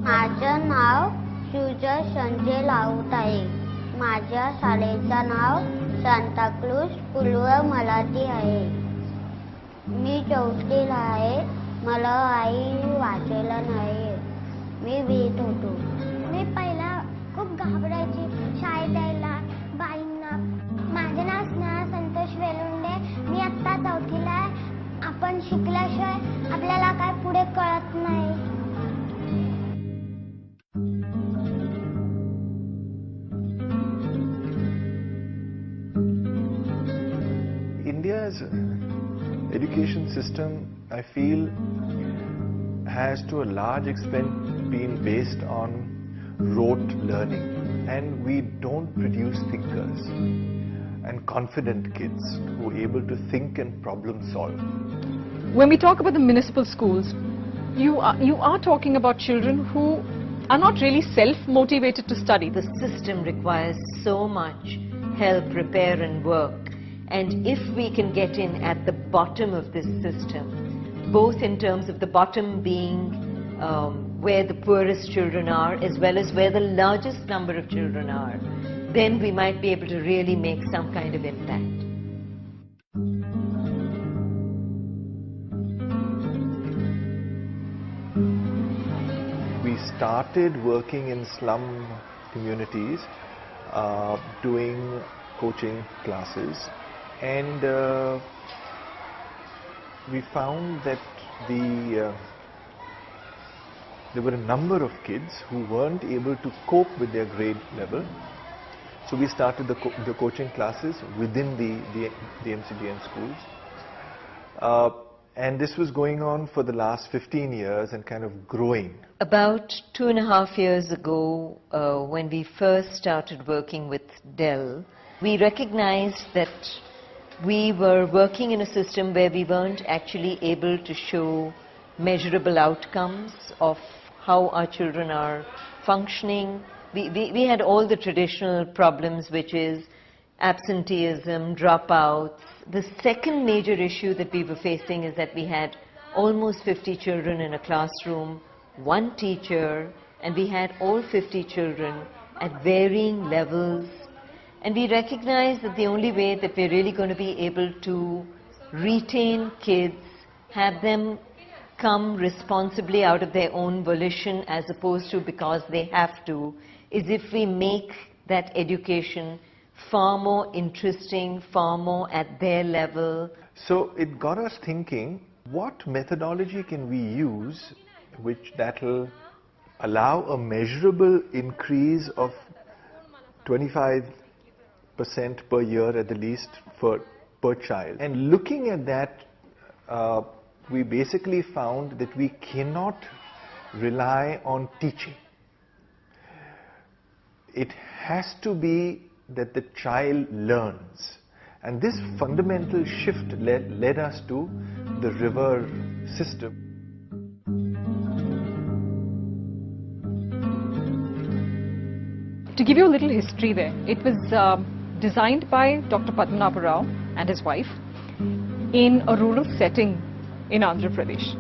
माझं नाव सुजय संजय लाऊत आहे. माझ्या शाळेचं नाव सांताक्रूज पूर्व मराठी आहे. मी चौथीला आहे. मला आई वाचायला नाही. मी भीत होतो. मी पहिला खूप घाबरायची शाळेत यायला, बाईंना. माझे नाव स्नेहा संतोष वेलुंडे. मी आत्ता चौथीला आहे. आपण शिकल्याशिवाय आपल्याला काय पुढे कळत नाही. India's education system, I feel, has to a large extent been based on rote learning, and we don't produce thinkers and confident kids who are able to think and problem solve. When we talk about the municipal schools, you are talking about children who are not really self-motivated to study. The system requires so much help, repair and work. And if we can get in at the bottom of this system, both in terms of the bottom being where the poorest children are, as well as where the largest number of children are, then we might be able to really make some kind of impact. We started working in slum communities, doing coaching classes, and we found that there were a number of kids who weren't able to cope with their grade level. So we started the coaching classes within the MCDN schools. And this was going on for the last 15 years and kind of growing. About 2.5 years ago, when we first started working with Dell, we recognized that we were working in a system where we weren't actually able to show measurable outcomes of how our children are functioning. We had all the traditional problems, which is absenteeism, dropouts. The second major issue that we were facing is that we had almost 50 children in a classroom, one teacher, and we had all 50 children at varying levels. And we recognized that the only way that we're really going to be able to retain kids, have them come responsibly out of their own volition as opposed to because they have to, is if we make that education far more interesting, far more at their level. So it got us thinking, what methodology can we use that'll allow a measurable increase of 25% per year at the least per child. And looking at that, we basically found that we cannot rely on teaching. It has to be that the child learns. And this fundamental shift led us to the river system. To give you a little history there, it was designed by Dr. Padmanabha Rao and his wife in a rural setting in Andhra Pradesh.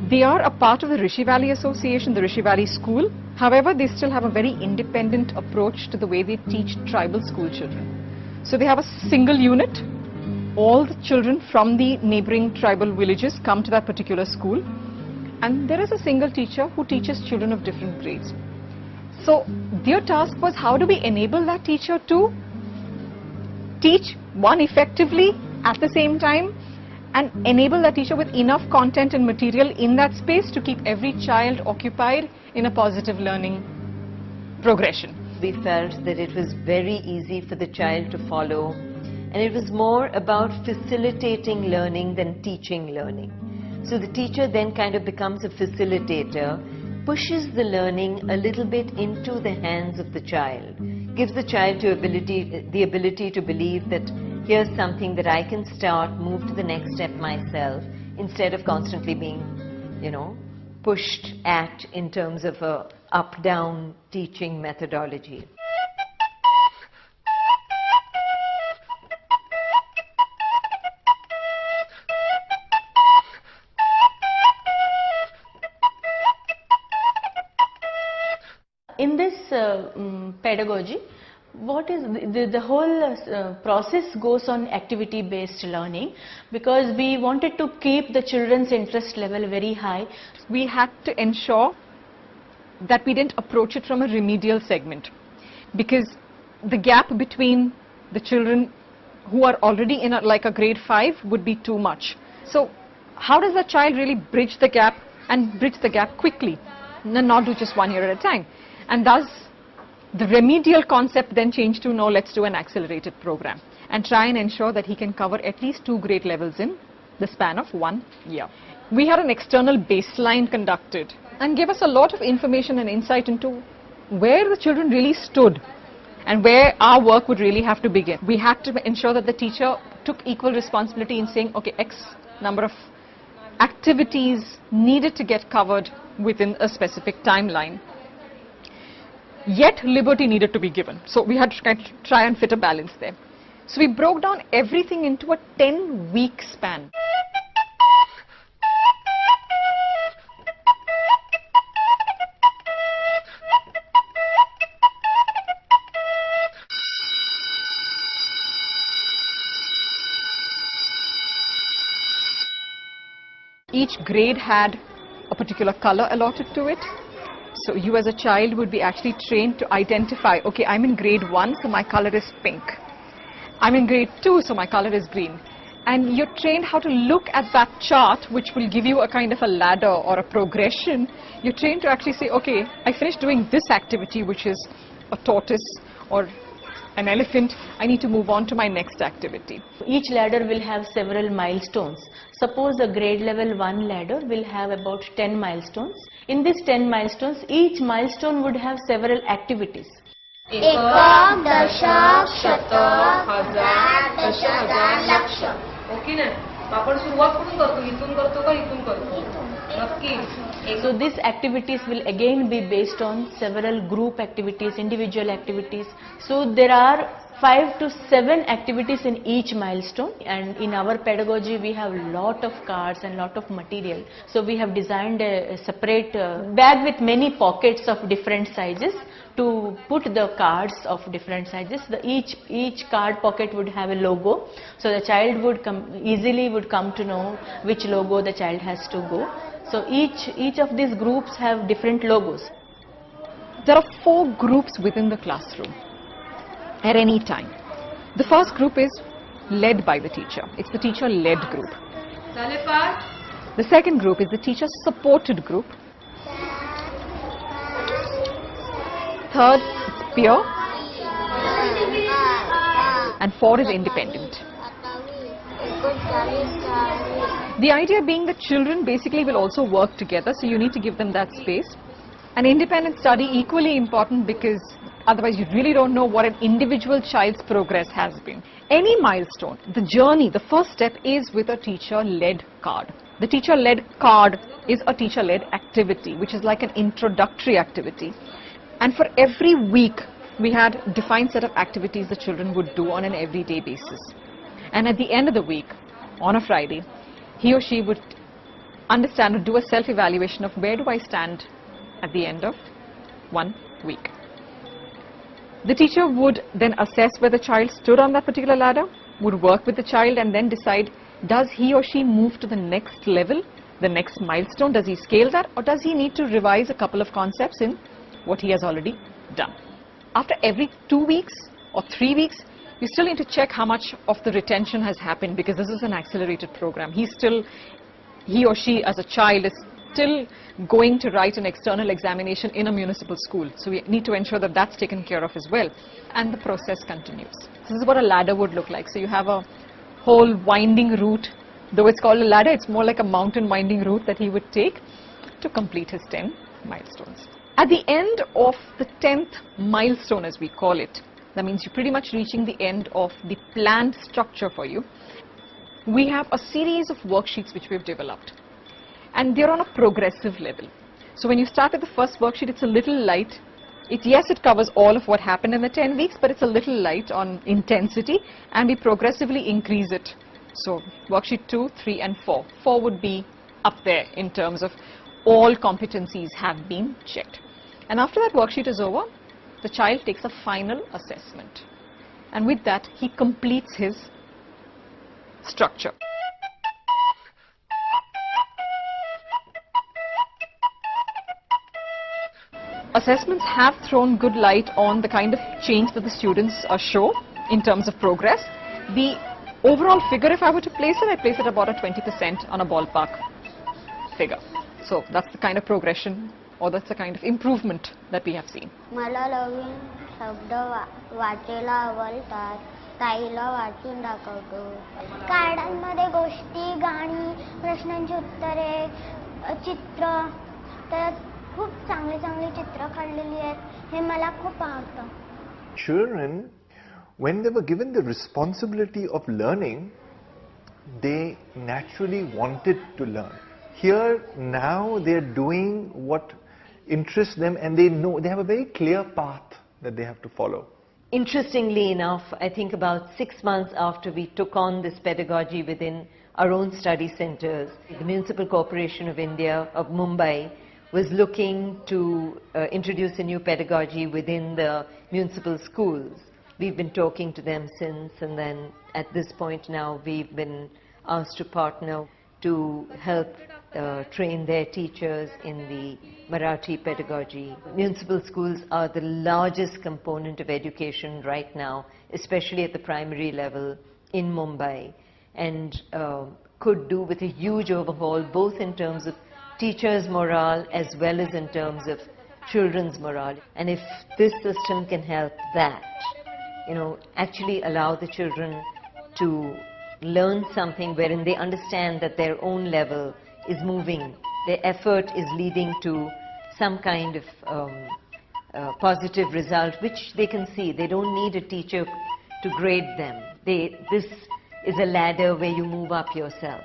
They are a part of the Rishi Valley Association, the Rishi Valley School. However, they still have a very independent approach to the way they teach tribal school children. So they have a single unit. All the children from the neighboring tribal villages come to that particular school. And there is a single teacher who teaches children of different grades. So their task was, how do we enable that teacher to teach one effectively at the same time and enable that teacher with enough content and material in that space to keep every child occupied in a positive learning progression. We felt that it was very easy for the child to follow, and it was more about facilitating learning than teaching learning. So the teacher then kind of becomes a facilitator, pushes the learning a little bit into the hands of the child, gives the child the ability to believe that here's something that I can start, move to the next step myself, instead of constantly being, pushed at in terms of a up-down teaching methodology. pedagogy, what is the whole process goes on activity based learning, because we wanted to keep the children's interest level very high. We had to ensure that we didn't approach it from a remedial segment, because the gap between the children who are already in like a grade 5 would be too much. So how does a child really bridge the gap, and bridge the gap quickly, and not do just 1 year at a time? And thus the remedial concept then changed to, no, let's do an accelerated program and try and ensure that he can cover at least 2 grade levels in the span of 1 year. We had an external baseline conducted and gave us a lot of information and insight into where the children really stood and where our work would really have to begin. We had to ensure that the teacher took equal responsibility in saying, okay, X number of activities needed to get covered within a specific timeline. Yet liberty needed to be given. So we had to kind of try and fit a balance there. So we broke down everything into a 10-week span. Each grade had a particular color allotted to it. So you as a child would be actually trained to identify, okay, I'm in grade 1, so my color is pink. I'm in grade 2, so my color is green. And you're trained how to look at that chart, which will give you a kind of a ladder or a progression. You're trained to actually say, okay, I finished doing this activity, which is a tortoise or an elephant. I need to move on to my next activity. Each ladder will have several milestones. Suppose a grade level 1 ladder will have about 10 milestones. In these 10 milestones, each milestone would have several activities. एकक दशक शतक हजार दशहजार लक्ष. Okay ना, आपण सुरुवात कुठून करतो, इथून करतो का इथून करतो? नक्की. So these activities will again be based on several group activities, individual activities. So there are 5 to 7 activities in each milestone, and in our pedagogy we have lot of cards and lot of material. So we have designed a separate bag with many pockets of different sizes to put the cards of different sizes. Each card pocket would have a logo, so the child would easily come to know which logo the child has to go. So each of these groups have different logos. There are 4 groups within the classroom at any time. The first group is led by the teacher. It's the teacher-led group. The second group is the teacher-supported group. Third, it's peer. And 4 is independent. The idea being that children basically will also work together, so you need to give them that space. An independent study equally important, because otherwise you really don't know what an individual child's progress has been. Any milestone, the journey, the first step is with a teacher-led card. The teacher-led card is a teacher-led activity, which is like an introductory activity. And for every week, we had a defined set of activities the children would do on an everyday basis. And at the end of the week, on a Friday, he or she would understand or do a self-evaluation of where do I stand at the end of 1 week. The teacher would then assess where the child stood on that particular ladder, would work with the child and then decide, does he or she move to the next level, the next milestone, does he scale that, or does he need to revise a couple of concepts in what he has already done. After every 2 weeks or 3 weeks, you still need to check how much of the retention has happened, because this is an accelerated program. He or she as a child is still going to write an external examination in a municipal school. So we need to ensure that that's taken care of as well. And the process continues. This is what a ladder would look like. So you have a whole winding route. Though it's called a ladder, it's more like a mountain winding route that he would take to complete his 10 milestones. At the end of the 10th milestone, as we call it, that means you're pretty much reaching the end of the planned structure for you. We have a series of worksheets which we've developed, and they're on a progressive level. So when you start with the first worksheet, it's a little light. Yes, it covers all of what happened in the 10 weeks, but it's a little light on intensity, and we progressively increase it. So worksheet 2, 3 and 4. 4 would be up there in terms of all competencies have been checked. And after that worksheet is over, the child takes a final assessment. And with that, he completes his structure. Assessments have thrown good light on the kind of change that the students show in terms of progress. The overall figure, if I were to place it, I'd place it about a 20% on a ballpark figure. So that's the kind of progression, or that's the kind of improvement that we have seen. मला नवीन शब्द वाचायला आवडतात. ताईला वाचून दाखवतो. कार्डांमध्ये गोष्टी, गाणी, प्रश्नांची उत्तरे, चित्र, तर खूप चांगली चांगली चित्र काढलेली आहेत. हे मला खूप आवडतं. Children, when they were given the responsibility of learning, they naturally wanted to learn. Here now they're doing what interests them, and they know they have a very clear path that they have to follow. Interestingly enough, I think about 6 months after we took on this pedagogy within our own study centers, the Municipal Corporation of India of Mumbai was looking to introduce a new pedagogy within the municipal schools. We've been talking to them since, and then at this point now we've been asked to partner to help train their teachers in the Marathi pedagogy. Municipal schools are the largest component of education right now, especially at the primary level in Mumbai, and could do with a huge overhaul, both in terms of teachers' morale as well as in terms of children's morale. And if this system can help that, actually allow the children to learn something wherein they understand that their own level is moving, their effort is leading to some kind of positive result which they can see. They don't need a teacher to grade them. This is a ladder where you move up yourself.